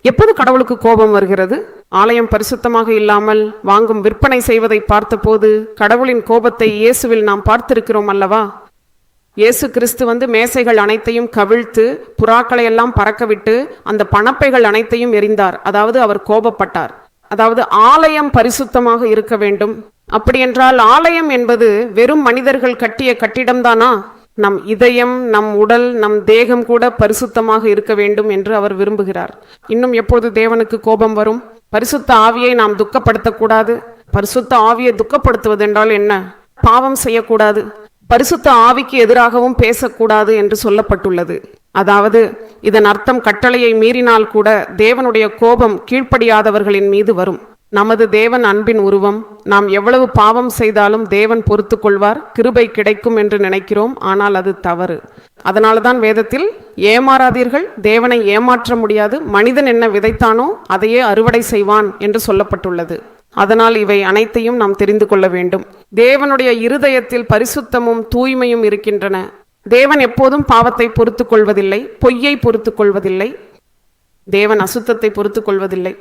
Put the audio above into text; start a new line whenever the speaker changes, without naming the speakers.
எப்போது கடவுளுக்கு கோபம் வருகிறது? ஆலயம் பரிசுத்தமாக இல்லாமல் வாங்கும் விற்பனை செய்வதை பார்த்தபோது கடவுளின் கோபத்தை இயேசுவில் நாம் பார்த்திருக்கிறோம் அல்லவா? இயேசு கிறிஸ்து மேசைகள் அனைத்தையும் கவிழ்த்து புறாக்களை எல்லாம் பறக்கவிட்டு அந்த பணப்பைகள் அனைத்தையும் எறிந்தார். அதாவது அவர் கோபப்பட்டார். அதாவது ஆலயம் பரிசுத்தமாக இருக்க வேண்டும். அப்படி என்றால் ஆலயம் என்பது வெறும் மனிதர்கள் கட்டிய கட்டிடம்தானா? நம் இதயம், நம் உடல், நம் தேகம் கூட பரிசுத்தமாக இருக்க வேண்டும் என்று அவர் விரும்புகிறார். இன்னும் எப்போது தேவனுக்கு கோபம் வரும்? பரிசுத்த ஆவியை நாம் துக்கப்படுத்தக்கூடாது. பரிசுத்த ஆவியை துக்கப்படுத்துவது என்றால் என்ன? பாவம் செய்யக்கூடாது, பரிசுத்த ஆவிக்கு எதிராகவும் பேசக்கூடாது என்று சொல்லப்பட்டுள்ளது. அதாவது இதன் அர்த்தம் கட்டளையை மீறினால் கூட தேவனுடைய கோபம் கீழ்ப்படியாதவர்களின் மீது வரும். நமது தேவன் அன்பின் உருவம். நாம் எவ்வளவு பாவம் செய்தாலும் தேவன் பொறுத்து கொள்வார், கிருபை கிடைக்கும் என்று நினைக்கிறோம். ஆனால் அது தவறு. அதனால்தான் வேதத்தில் ஏமாறாதீர்கள், தேவனை ஏமாற்ற முடியாது, மனிதன் என்ன விதைத்தானோ அதையே அறுவடை செய்வான் என்று சொல்லப்பட்டுள்ளது. அதனால் இவை அனைத்தையும் நாம் தெரிந்து கொள்ள வேண்டும். தேவனுடைய இருதயத்தில் பரிசுத்தமும் தூய்மையும் இருக்கின்றன. தேவன் எப்போதும் பாவத்தை பொறுத்து கொள்வதில்லை, பொய்யை பொறுத்து கொள்வதில்லை, தேவன் அசுத்தத்தை பொறுத்து கொள்வதில்லை.